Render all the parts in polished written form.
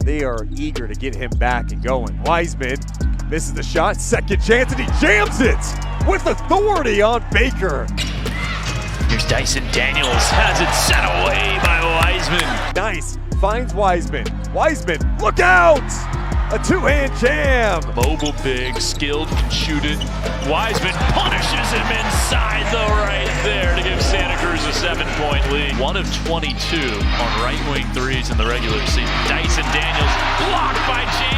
they are eager to get him back and going. Wiseman misses the shot, second chance, and he jams it with authority on Baker. Here's Dyson Daniels, has it set away by Wiseman. Nice, finds Wiseman. Wiseman, look out! A two-hand jam. Mobile big, skilled, can shoot it. Wiseman punishes him inside the right there to give Santa Cruz a 7-point lead. 1 of 22 on right wing threes in the regular season. Dyson Daniels blocked by James.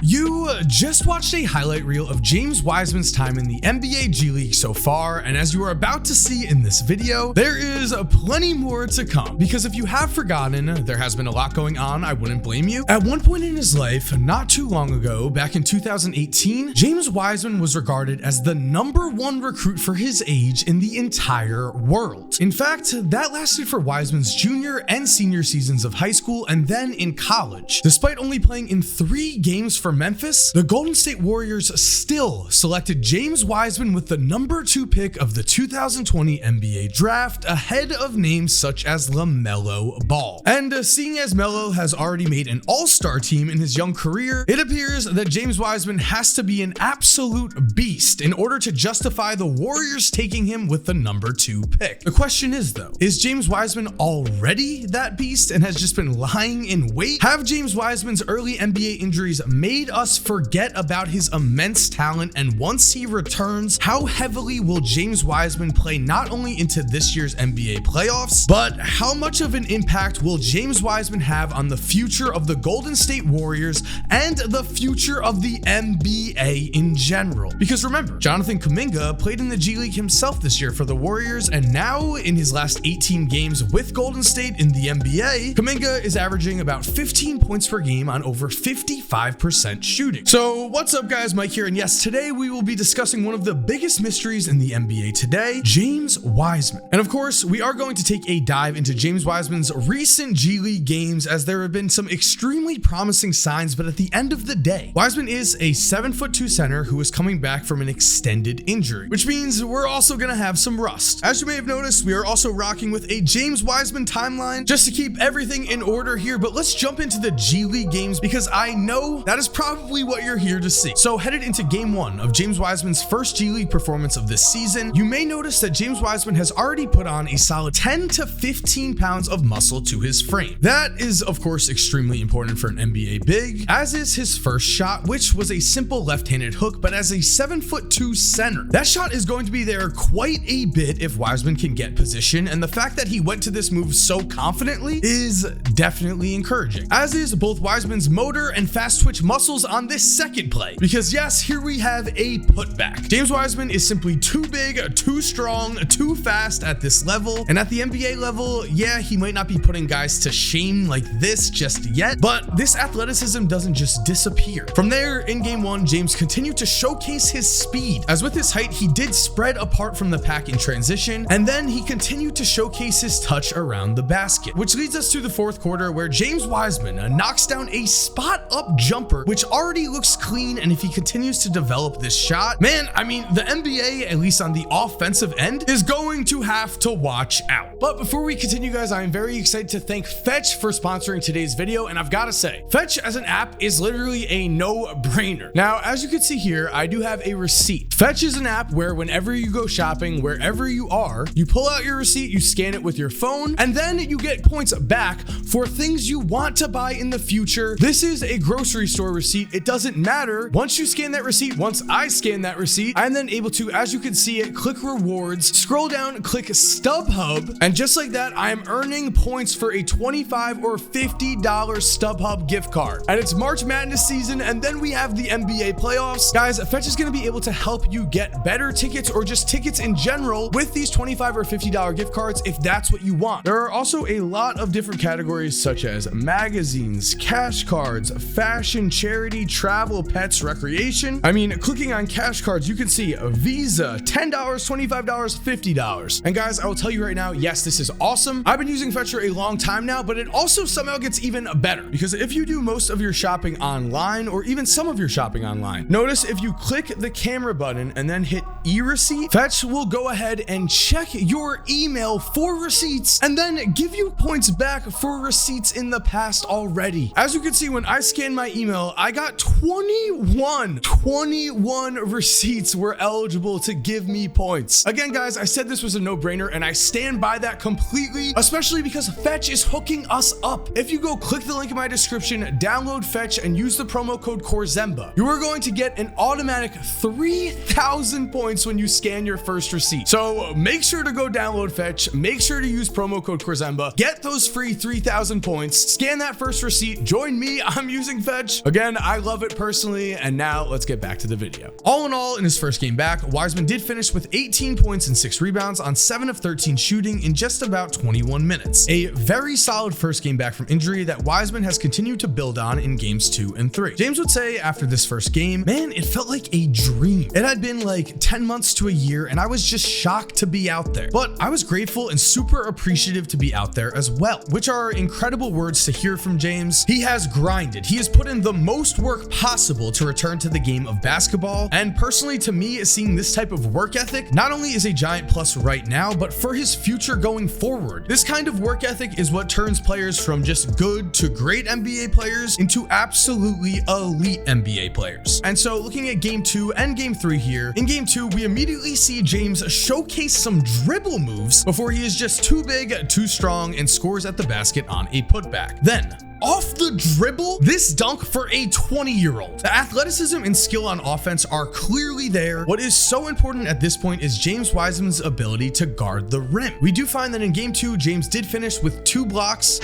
You just watched a highlight reel of James Wiseman's time in the NBA G League so far, and as you are about to see in this video, there is plenty more to come. Because if you have forgotten, there has been a lot going on, I wouldn't blame you. At one point in his life, not too long ago, back in 2018, James Wiseman was regarded as the #1 recruit for his age in the entire world. In fact, that lasted for Wiseman's junior and senior seasons of high school and then in college. Despite only playing in 3 games for Memphis, the Golden State Warriors still selected James Wiseman with the #2 pick of the 2020 NBA draft, ahead of names such as LaMelo Ball. And seeing as Melo has already made an all-star team in his young career, it appears that James Wiseman has to be an absolute beast in order to justify the Warriors taking him with the #2 pick. The question is though, is James Wiseman already that beast and has just been lying in wait? Have James Wiseman's early NBA injuries made us forget about his immense talent, and once he returns, how heavily will James Wiseman play not only into this year's NBA playoffs, but how much of an impact will James Wiseman have on the future of the Golden State Warriors and the future of the NBA in general? Because remember, Jonathan Kuminga played in the G League himself this year for the Warriors, and now in his last 18 games with Golden State in the NBA, Kuminga is averaging about 15 points per game on over 55% shooting. So what's up guys, Mike here, and yes, today we will be discussing one of the biggest mysteries in the NBA today, James Wiseman. And of course, we are going to take a dive into James Wiseman's recent G League games, as there have been some extremely promising signs, but at the end of the day, Wiseman is a 7'2" center who is coming back from an extended injury, which means we're also gonna have some rust. As you may have noticed, we are also rocking with a James Wiseman timeline just to keep everything in order here, but let's jump into the G League games because I know that is probably what you're here to see. So headed into game 1 of James Wiseman's first G League performance of this season, you may notice that James Wiseman has already put on a solid 10 to 15 pounds of muscle to his frame. That is of course extremely important for an NBA big, as is his first shot, which was a simple left-handed hook, but as a 7'2" center, that shot is going to be there quite a bit if Wiseman can get position, and the fact that he went to this move so confidently is definitely encouraging, as is both Wiseman's motor and fast twitch muscles on this second play, because yes, here we have a putback. James Wiseman is simply too big, too strong, too fast at this level, and at the NBA level, yeah, he might not be putting guys to shame like this just yet, but this athleticism doesn't just disappear. From there, in game 1, James continued to showcase his speed, as with his height, he did spread apart from the pack in transition, and then he continued to showcase his touch around the basket, which leads us to the fourth quarter, where James Wiseman knocks down a spot-up jumper, which already looks clean, and if he continues to develop this shot, man, I mean, the NBA, at least on the offensive end, is going to have to watch out. But before we continue, guys, I am very excited to thank Fetch for sponsoring today's video, and I've got to say, Fetch as an app is literally a no-brainer. Now, as you can see here, I do have a receipt. Fetch is an app where whenever you go shopping, wherever you are, you pull out your receipt, you scan it with your phone, and then you get points back for things you want to buy in the future. This is a grocery store receipt. It doesn't matter. Once you scan that receipt, once I scan that receipt, I'm then able to, as you can see it, click rewards, scroll down, click StubHub, and just like that, I am earning points for a $25 or $50 StubHub gift card. And it's March Madness season, and then we have the NBA playoffs. Guys, Fetch is going to be able to help you get better tickets or just tickets in general with these $25 or $50 gift cards if that's what you want. There are also a lot of different categories such as magazines, cash cards, fashion, charity, travel, pets, recreation. I mean, clicking on cash cards, you can see a Visa, $10, $25, $50. And guys, I will tell you right now, yes, this is awesome. I've been using Fetch for a long time now, but it also somehow gets even better because if you do most of your shopping online or even some of your shopping online, notice if you click the camera button and then hit e-receipt, Fetch will go ahead and check your email for receipts and then give you points back for receipts in the past already. As you can see, when I scanned my email, I got 21 receipts were eligible to give me points. Again, guys, I said this was a no-brainer and I stand by that completely, especially because Fetch is hooking us up. If you go click the link in my description, download Fetch and use the promo code Korzemba, you are going to get an automatic 3,000 points when you scan your first receipt. So make sure to go download Fetch, make sure to use promo code Korzemba, get those free 3,000 points, scan that first receipt, join me, I'm using Fetch. Again, I love it personally, and now let's get back to the video. All in all, in his first game back, Wiseman did finish with 18 points and 6 rebounds on 7 of 13 shooting in just about 21 minutes. A very solid first game back from injury that Wiseman has continued to build on in games 2 and 3. James would say after this first game, man, it felt like a dream. It had been like 10 months to a year and I was just shocked to be out there, but I was grateful and super appreciative to be out there as well, which are incredible words to hear from James. He has grinded. He has put in the most work possible to return to the game of basketball. And personally, to me, seeing this type of work ethic not only is a giant plus right now, but for his future going forward. This kind of work ethic is what turns players from just good to great NBA players into absolutely elite NBA players. And so looking at game 2 and game 3 here, in game 2, we immediately see James showcase some dribble moves before he is just too big, too strong, and scores at the basket on a putback. Then, off the dribble, this dunk for a 20-year-old. The athleticism and skill on offense are clearly there. What is so important at this point is James Wiseman's ability to guard the rim. We do find that in game 2, James did finish with 2 blocks.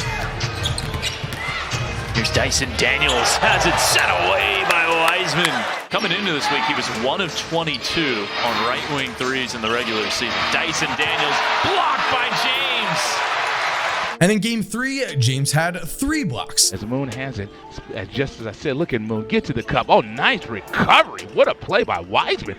Here's Dyson Daniels, has it set away by Wiseman. Coming into this week, he was 1 of 22 on right wing threes in the regular season. Dyson Daniels blocked by James. And in game 3, James had 3 blocks. As Moon has it, just as I said, look at Moon, get to the cup. Oh, nice recovery. What a play by Wiseman.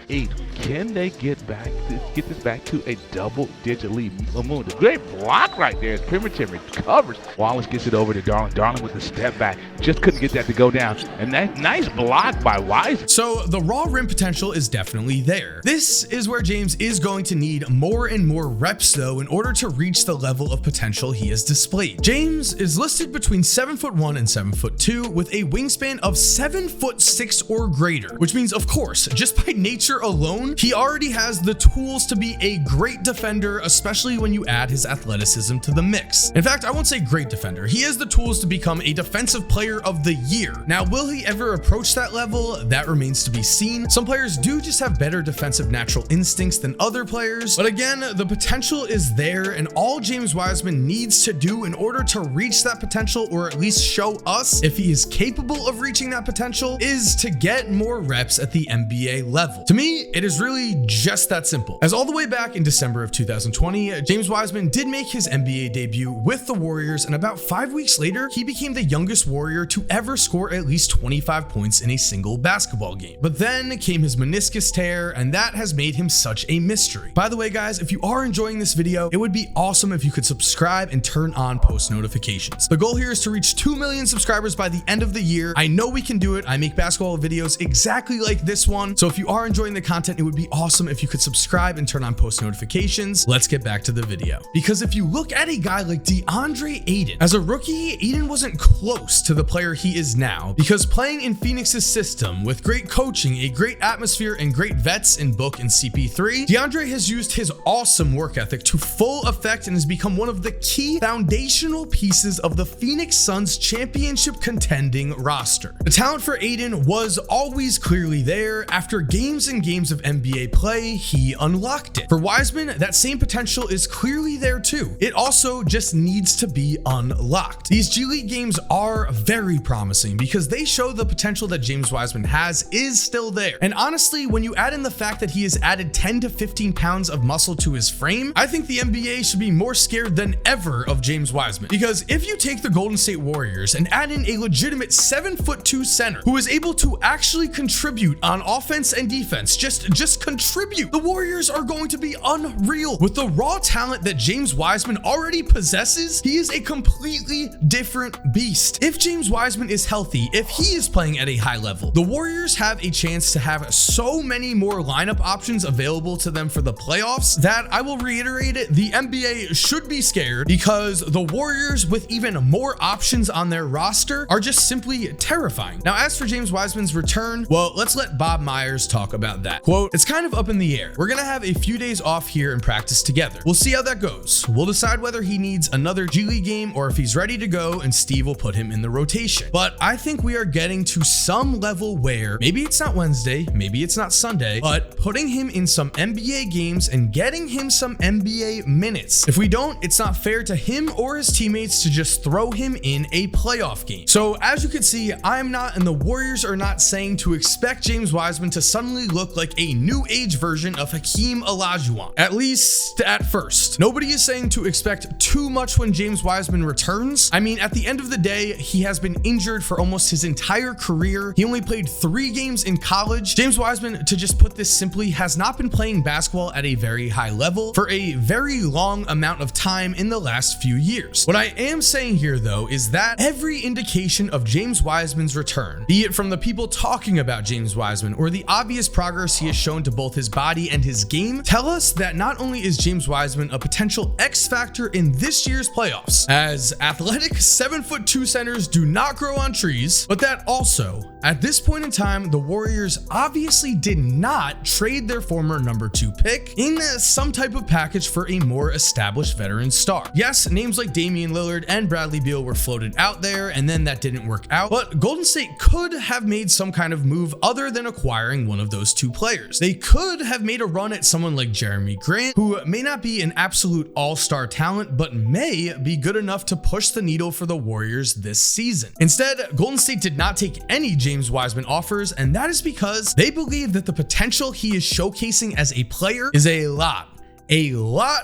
Can they get this back to a double-digit lead? Moon, the great block right there as Primitive recovers. Wallace gets it over to Darling. Darling with the step back. Just couldn't get that to go down. And that nice block by Wiseman. So the raw rim potential is definitely there. This is where James is going to need more and more reps, though, in order to reach the level of potential he has displayed. James is listed between 7'1" and 7'2" with a wingspan of 7'6" or greater, which means, of course, just by nature alone, he already has the tools to be a great defender, especially when you add his athleticism to the mix. In fact, I won't say great defender. He has the tools to become a defensive player of the year. Now, will he ever approach that level? That remains to be seen. Some players do just have better defensive natural instincts than other players, but again, the potential is there, and all James Wiseman needs to do in order to reach that potential, or at least show us if he is capable of reaching that potential, is to get more reps at the NBA level. To me, it is really just that simple. As all the way back in December of 2020, James Wiseman did make his NBA debut with the Warriors, and about 5 weeks later, he became the youngest Warrior to ever score at least 25 points in a single basketball game. But then came his meniscus tear, and that has made him such a mystery. By the way, guys, if you are enjoying this video, it would be awesome if you could subscribe and turn on post notifications. The goal here is to reach 2 million subscribers by the end of the year. I know we can do it. I make basketball videos exactly like this one. So if you are enjoying the content, it would be awesome if you could subscribe and turn on post notifications. Let's get back to the video. Because if you look at a guy like DeAndre Ayton, as a rookie, Ayton wasn't close to the player he is now, because playing in Phoenix's system with great coaching, a great atmosphere, and great vets in Book and CP3, DeAndre has used his awesome work ethic to full effect and has become one of the key foundational pieces of the Phoenix Suns championship contending roster. The talent for Ayton was always clearly there. After games and games of NBA play, he unlocked it. For Wiseman, that same potential is clearly there too. It also just needs to be unlocked. These G League games are very promising because they show the potential that James Wiseman has is still there. And honestly, when you add in the fact that he has added 10 to 15 pounds of muscle to his frame, I think the NBA should be more scared than ever of James Wiseman. Because if you take the Golden State Warriors and add in a legitimate 7'2" center who is able to actually contribute on offense and defense, just contribute, the Warriors are going to be unreal. With the raw talent that James Wiseman already possesses, he is a completely different beast. If James Wiseman is healthy, if he is playing at a high level, the Warriors have a chance to have so many more lineup options available to them for the playoffs that I will reiterate it, the NBA should be scared because the Warriors with even more options on their roster are just simply terrifying. Now, as for James Wiseman's return, well, let's let Bob Myers talk about that. Quote, "It's kind of up in the air. We're gonna have a few days off here and practice together. We'll see how that goes. We'll decide whether he needs another G League game or if he's ready to go, and Steve will put him in the rotation. But I think we are getting to some level where maybe it's not Wednesday, maybe it's not Sunday, but putting him in some NBA games and getting him some NBA minutes. If we don't, it's not fair to him or his teammates to just throw him in a playoff game." So as you can see, I'm not, and the Warriors are not saying to expect James Wiseman to suddenly look like a new age version of Hakeem Olajuwon, at least at first. Nobody is saying to expect too much when James Wiseman returns. I mean, at the end of the day, he has been injured for almost his entire career. He only played 3 games in college. James Wiseman, to just put this simply, has not been playing basketball at a very high level for a very long amount of time in the last few years. What I am saying here though is that every indication of James Wiseman's return, be it from the people talking about James Wiseman or the obvious progress he has shown to both his body and his game, tell us that not only is James Wiseman a potential X factor in this year's playoffs, as athletic 7'2" centers do not grow on trees, but that also, at this point in time, the Warriors obviously did not trade their former number 2 pick in some type of package for a more established veteran star. Yes, names like Damian Lillard and Bradley Beal were floated out there, and then that didn't work out, but Golden State could have made some kind of move other than acquiring one of those 2 players. They could have made a run at someone like Jeremy Grant, who may not be an absolute all-star talent, but may be good enough to push the needle for the Warriors this season. Instead, Golden State did not take any James Wiseman offers, and that is because they believe that the potential he is showcasing as a player is a lot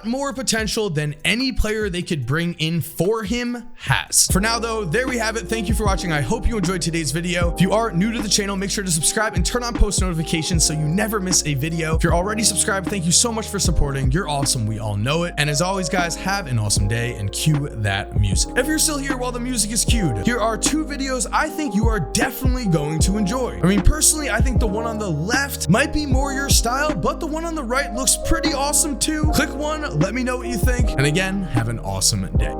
more potential than any player they could bring in for him has. For now though, there we have it. Thank you for watching. I hope you enjoyed today's video. If you are new to the channel, make sure to subscribe and turn on post notifications so you never miss a video. If you're already subscribed, thank you so much for supporting. You're awesome. We all know it. And as always, guys, have an awesome day and cue that music. If you're still here while the music is cued, here are 2 videos I think you are definitely going to enjoy. I mean, personally, I think the one on the left might be more your style, but the one on the right looks pretty awesome too. Click one, let me know what you think, and again, have an awesome day.